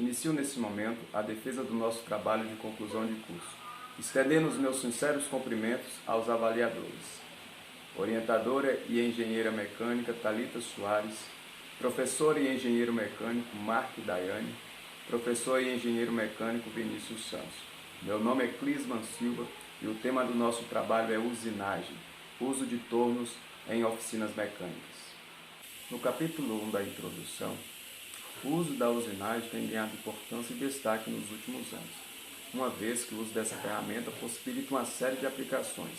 inicio nesse momento a defesa do nosso trabalho de conclusão de curso, estendendo os meus sinceros cumprimentos aos avaliadores. Orientadora e engenheira mecânica Thalita Soares, professor e engenheiro mecânico Mark Daiane, professor e engenheiro mecânico Vinícius Santos. Meu nome é Clisman Silva e o tema do nosso trabalho é usinagem, uso de tornos em oficinas mecânicas. No capítulo 1 da introdução, o uso da usinagem tem ganhado importância e destaque nos últimos anos, uma vez que o uso dessa ferramenta possibilita uma série de aplicações,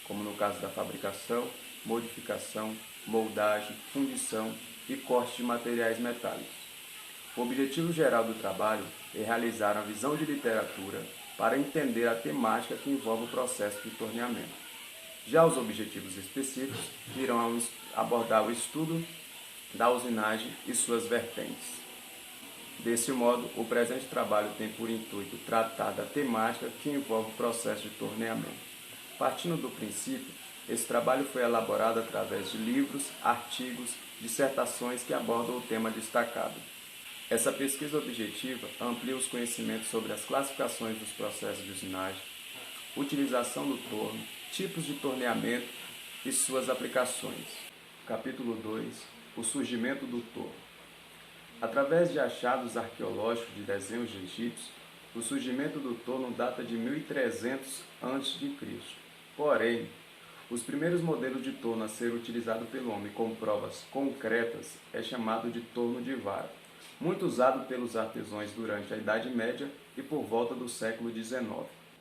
como no caso da fabricação, modificação, moldagem, fundição e corte de materiais metálicos. O objetivo geral do trabalho é realizar a visão de literatura para entender a temática que envolve o processo de torneamento. Já os objetivos específicos irão abordar o estudo da usinagem e suas vertentes. Desse modo, o presente trabalho tem por intuito tratar da temática que envolve o processo de torneamento. Partindo do princípio, esse trabalho foi elaborado através de livros, artigos, dissertações que abordam o tema destacado. Essa pesquisa objetiva amplia os conhecimentos sobre as classificações dos processos de usinagem, utilização do torno, tipos de torneamento e suas aplicações. Capítulo 2. O surgimento do torno. Através de achados arqueológicos de desenhos de egípcios, o surgimento do torno data de 1300 a.C. Porém, os primeiros modelos de torno a ser utilizado pelo homem com provas concretas é chamado de torno de vara, muito usado pelos artesãos durante a Idade Média e por volta do século XIX.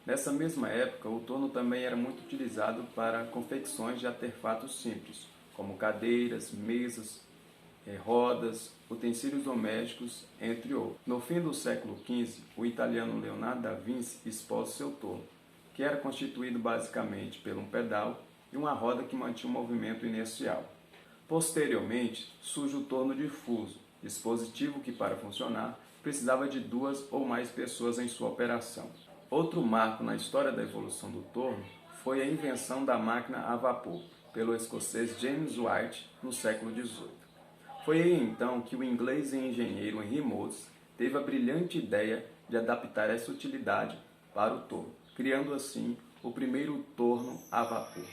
Nessa mesma época, o torno também era muito utilizado para confecções de artefatos simples, como cadeiras, mesas, rodas, utensílios domésticos, entre outros. No fim do século XV, o italiano Leonardo da Vinci expôs seu torno, que era constituído basicamente por um pedal e uma roda que mantinha um movimento inercial. Posteriormente, surge o torno difuso, dispositivo que, para funcionar, precisava de 2 ou mais pessoas em sua operação. Outro marco na história da evolução do torno foi a invenção da máquina a vapor, pelo escocês James White, no século XVIII. Foi aí então que o inglês e engenheiro Henry Modes teve a brilhante ideia de adaptar essa utilidade para o torno, criando assim o primeiro torno a vapor.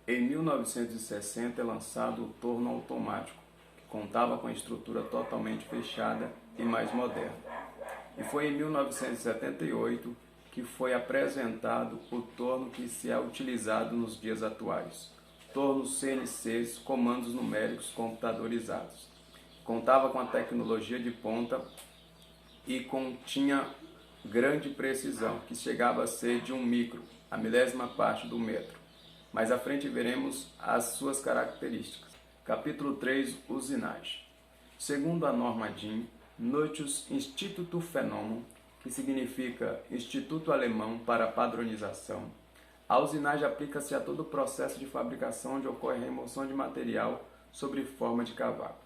Em 1960 é lançado o torno automático, que contava com a estrutura totalmente fechada e mais moderna. E foi em 1978 que foi apresentado o torno que se é utilizado nos dias atuais, tornos CNCs, comandos numéricos computadorizados. Contava com a tecnologia de ponta e continha grande precisão, que chegava a ser de 1 micro, a milésima parte do metro. Mais à frente veremos as suas características. Capítulo 3. Usinagem. Segundo a norma DIN, Notius Institutum Phänomon, que significa Instituto Alemão para Padronização, a usinagem aplica-se a todo o processo de fabricação onde ocorre a remoção de material sobre forma de cavaco.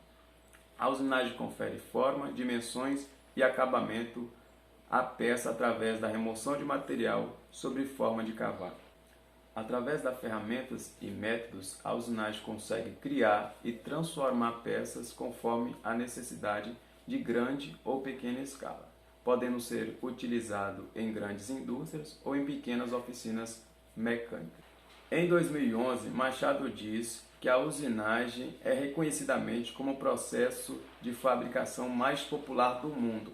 A usinagem confere forma, dimensões e acabamento à peça através da remoção de material sobre forma de cavaco. Através das ferramentas e métodos, a usinagem consegue criar e transformar peças conforme a necessidade de grande ou pequena escala, podendo ser utilizado em grandes indústrias ou em pequenas oficinas mecânicas. Em 2011, Machado diz que a usinagem é reconhecidamente como o processo de fabricação mais popular do mundo.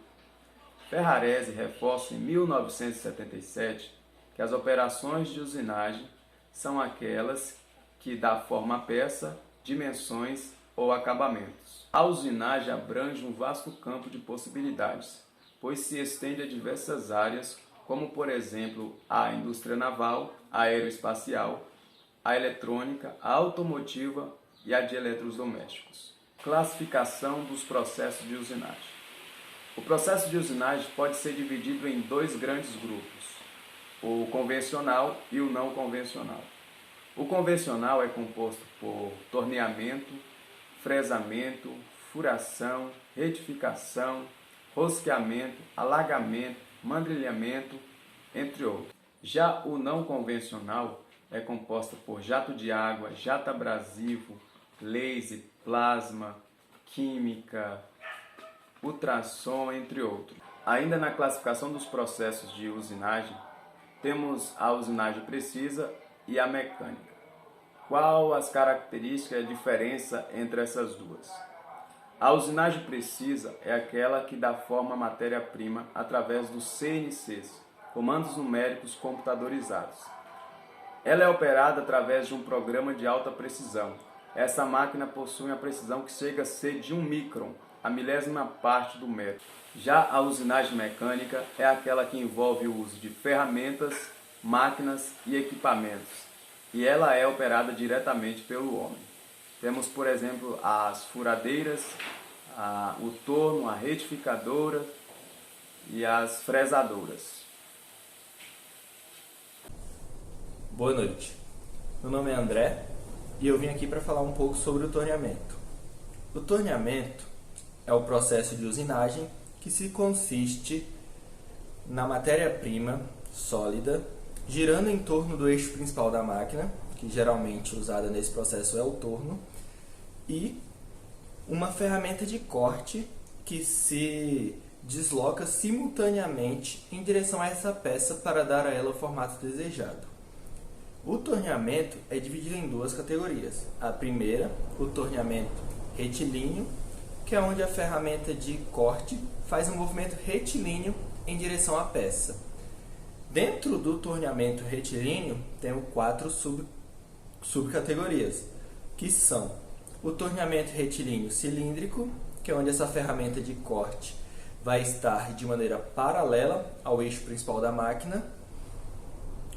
Ferrarese reforça em 1977 que as operações de usinagem são aquelas que dão forma à peça, dimensões ou acabamentos. A usinagem abrange um vasto campo de possibilidades, pois se estende a diversas áreas, como por exemplo a indústria naval, a aeroespacial, a eletrônica, a automotiva e a de eletrodomésticos. Classificação dos processos de usinagem. O processo de usinagem pode ser dividido em 2 grandes grupos, o convencional e o não convencional. O convencional é composto por torneamento, fresamento, furação, retificação, rosqueamento, alargamento, mandrilhamento, entre outros. Já o não convencional é composta por jato de água, jato abrasivo, laser, plasma, química, ultrassom, entre outros. Ainda na classificação dos processos de usinagem, temos a usinagem precisa e a mecânica. Qual as características e a diferença entre essas duas? A usinagem precisa é aquela que dá forma à matéria-prima através dos CNCs, comandos numéricos computadorizados. Ela é operada através de um programa de alta precisão. Essa máquina possui uma precisão que chega a ser de 1 micron, a milésima parte do metro. Já a usinagem mecânica é aquela que envolve o uso de ferramentas, máquinas e equipamentos, e ela é operada diretamente pelo homem. Temos, por exemplo, as furadeiras, o torno, a retificadora e as fresadoras. Boa noite, meu nome é André e eu vim aqui para falar um pouco sobre o torneamento. O torneamento é o processo de usinagem que se consiste na matéria-prima sólida girando em torno do eixo principal da máquina, que geralmente usada nesse processo é o torno, e uma ferramenta de corte que se desloca simultaneamente em direção a essa peça para dar a ela o formato desejado. O torneamento é dividido em duas categorias. A primeira, o torneamento retilíneo, que é onde a ferramenta de corte faz um movimento retilíneo em direção à peça. Dentro do torneamento retilíneo, temos 4 subcategorias, que são o torneamento retilíneo cilíndrico, que é onde essa ferramenta de corte vai estar de maneira paralela ao eixo principal da máquina.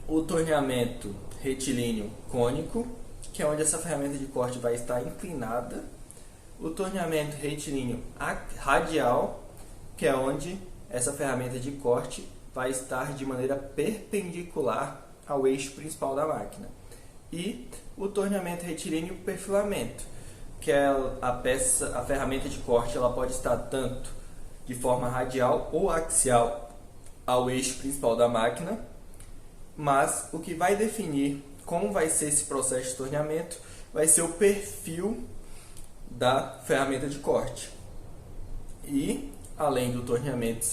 O torneamento retilíneo cônico, que é onde essa ferramenta de corte vai estar inclinada. O torneamento retilíneo radial, que é onde essa ferramenta de corte vai estar de maneira perpendicular ao eixo principal da máquina. E o torneamento retilíneo perfilamento, que é a ferramenta de corte ela pode estar tanto de forma radial ou axial ao eixo principal da máquina, mas o que vai definir como vai ser esse processo de torneamento vai ser o perfil da ferramenta de corte. E, além do torneamento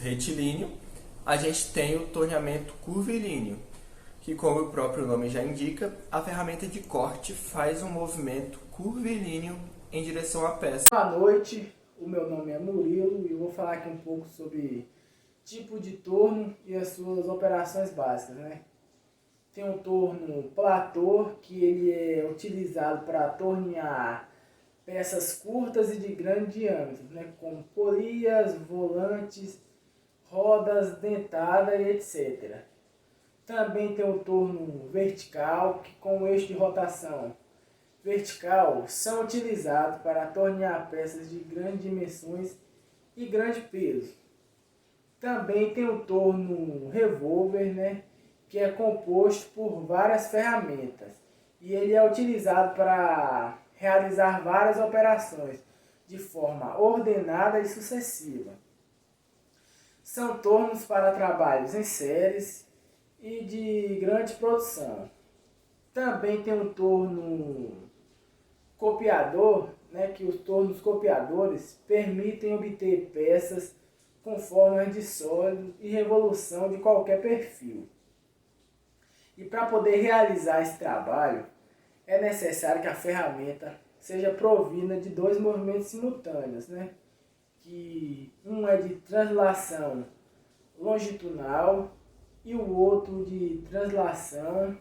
retilíneo, a gente tem o torneamento curvilíneo, que, como o próprio nome já indica, a ferramenta de corte faz um movimento curvilíneo em direção à peça. Boa noite, o meu nome é Murilo e eu vou falar aqui um pouco sobre tipo de torno e as suas operações básicas, né? Tem um torno platô, que ele é utilizado para tornear peças curtas e de grande diâmetro, né? Como polias, volantes, rodas, dentada e etc. Também tem o torno vertical, que com o eixo de rotação vertical são utilizados para tornear peças de grandes dimensões e grande peso. Também tem o torno revólver, né, que é composto por várias ferramentas e ele é utilizado para realizar várias operações de forma ordenada e sucessiva. São tornos para trabalhos em séries e de grande produção. Também tem um torno copiador, né, que os tornos copiadores permitem obter peças com formas de sólido e revolução de qualquer perfil. E para poder realizar esse trabalho, é necessário que a ferramenta seja provida de 2 movimentos simultâneos, né? Que um é de translação longitudinal e o outro de translação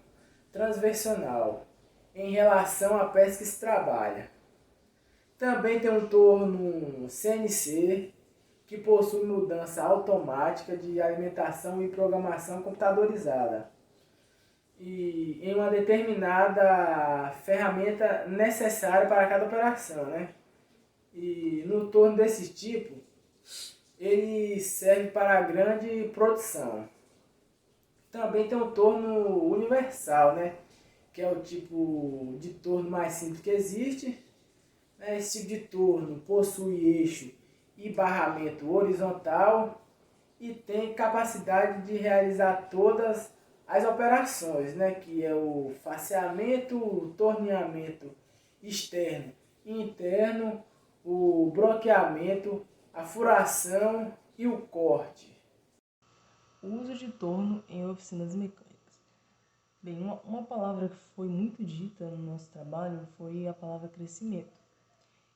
transversional, em relação à peça que se trabalha. Também tem um torno CNC, que possui mudança automática de alimentação e programação computadorizada, e em uma determinada ferramenta necessária para cada operação, né? E no torno desse tipo, ele serve para grande produção. Também tem o torno universal, né? Que é o tipo de torno mais simples que existe. Esse tipo de torno possui eixo e barramento horizontal e tem capacidade de realizar todas as operações, né? Que é o faceamento, o torneamento externo e interno, o bloqueamento a furação e o corte. O uso de torno em oficinas mecânicas. Bem, uma palavra que foi muito dita no nosso trabalho foi a palavra crescimento.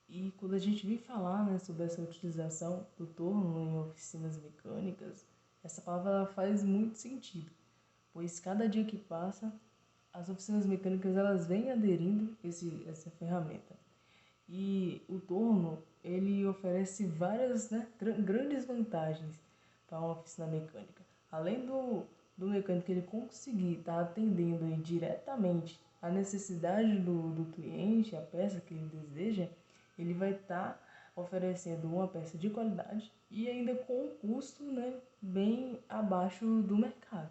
E quando a gente vem falar, né, sobre essa utilização do torno em oficinas mecânicas, essa palavra faz muito sentido, pois cada dia que passa, as oficinas mecânicas elas vêm aderindo essa ferramenta. E o torno ele oferece várias, né, grandes vantagens para uma oficina mecânica. Além do mecânico ele conseguir estar atendendo aí diretamente a necessidade do cliente, a peça que ele deseja, ele vai estar oferecendo uma peça de qualidade e ainda com um custo, né, bem abaixo do mercado.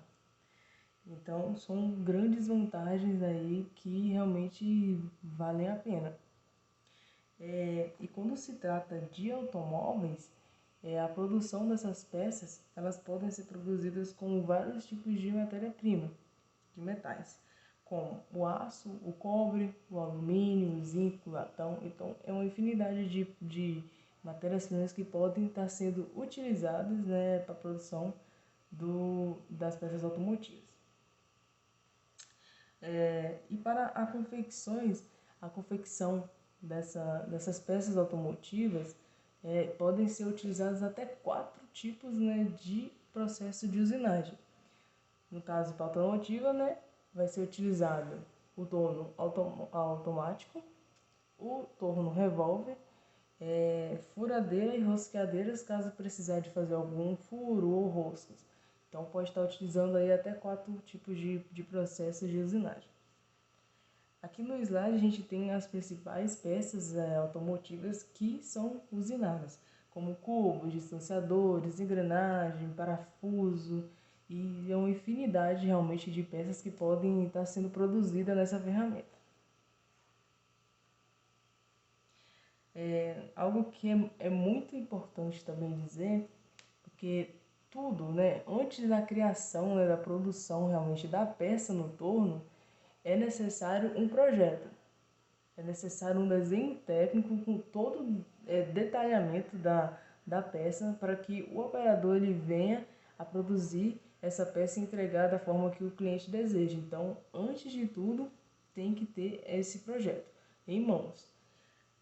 Então, são grandes vantagens aí que realmente valem a pena. E quando se trata de automóveis, a produção dessas peças, elas podem ser produzidas com vários tipos de matéria-prima, de metais, como o aço, o cobre, o alumínio, o zinco, o latão. Então, é uma infinidade de matérias-primas que podem estar sendo utilizadas, né, para a produção das peças automotivas. E para a confecção dessas peças automotivas, podem ser utilizados até 4 tipos, né, de processo de usinagem. No caso para a automotiva, né, vai ser utilizado o torno automático, o torno revólver, furadeira e rosqueadeiras, caso precisar de fazer algum furo ou roscas. Então pode estar utilizando aí até 4 tipos de processos de usinagem. Aqui no slide a gente tem as principais peças automotivas que são usinadas, como cubos, distanciadores, engrenagem, parafuso, e é uma infinidade realmente de peças que podem estar sendo produzidas nessa ferramenta. Algo que é muito importante também dizer, porque tudo, né, antes da criação, né, da produção realmente da peça no torno, é necessário um projeto, é necessário um desenho técnico com todo detalhamento da peça para que o operador ele venha a produzir essa peça e entregar da forma que o cliente deseja. Então, antes de tudo, tem que ter esse projeto em mãos.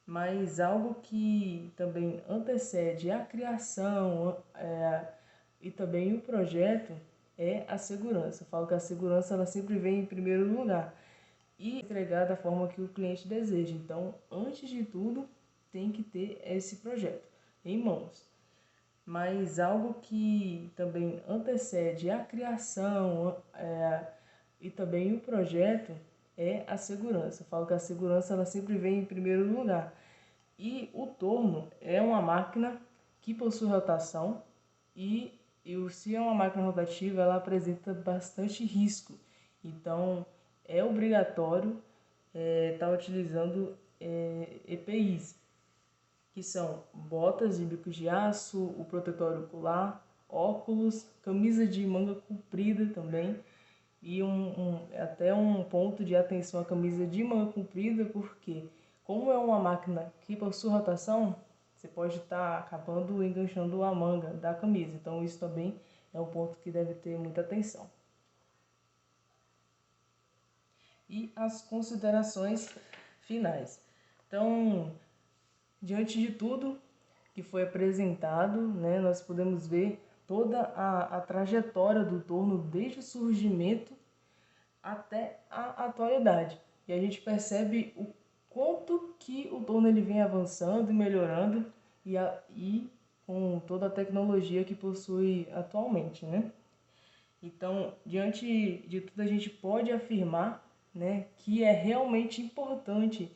Mas algo que também antecede a criação e também o projeto é a segurança. Eu falo que a segurança ela sempre vem em primeiro lugar e entregar da forma que o cliente deseja. Então, antes de tudo, tem que ter esse projeto em mãos. Mas algo que também antecede a criação e também o projeto é a segurança. Eu falo que a segurança ela sempre vem em primeiro lugar. E o torno é uma máquina que possui rotação e se é uma máquina rotativa, ela apresenta bastante risco. Então, é obrigatório estar utilizando EPIs, que são botas de bico de aço, o protetor ocular, óculos, camisa de manga comprida também, e até um ponto de atenção à camisa de manga comprida, porque como é uma máquina que possui rotação, você pode estar acabando enganchando a manga da camisa. Então isso também é um ponto que deve ter muita atenção. E as considerações finais. Então, diante de tudo que foi apresentado, né, nós podemos ver toda a trajetória do torno desde o surgimento até a atualidade. E a gente percebe o quanto que o torno ele vem avançando e melhorando e com toda a tecnologia que possui atualmente, né? Então, diante de tudo, a gente pode afirmar, né, que é realmente importante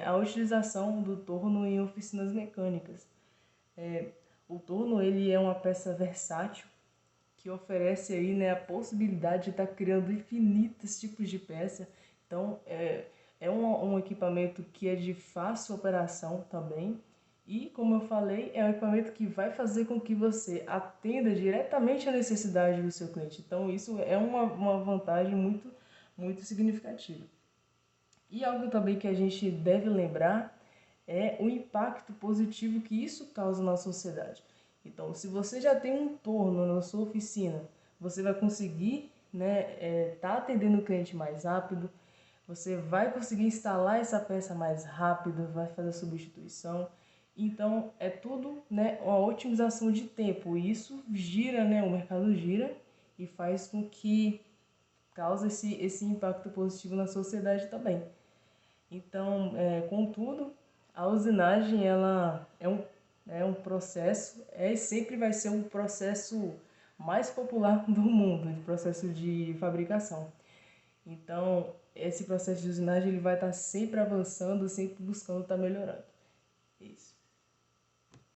a utilização do torno em oficinas mecânicas. O torno ele é uma peça versátil que oferece aí, né, a possibilidade de estar criando infinitos tipos de peça. Então, é um equipamento que é de fácil operação também. E, como eu falei, é um equipamento que vai fazer com que você atenda diretamente a necessidade do seu cliente. Então, isso é uma vantagem muito, muito significativa. E algo também que a gente deve lembrar é o impacto positivo que isso causa na sociedade. Então, se você já tem um torno na sua oficina, você vai conseguir, né, tá atendendo o cliente mais rápido, você vai conseguir instalar essa peça mais rápido, vai fazer a substituição. Então, é tudo, né, uma otimização de tempo. E isso gira, né, o mercado gira e faz com que cause esse impacto positivo na sociedade também. Então, contudo, a usinagem ela é um processo, sempre vai ser um processo mais popular do mundo, o processo de fabricação. Então, esse processo de usinagem ele vai estar sempre avançando, sempre buscando estar melhorando. Isso.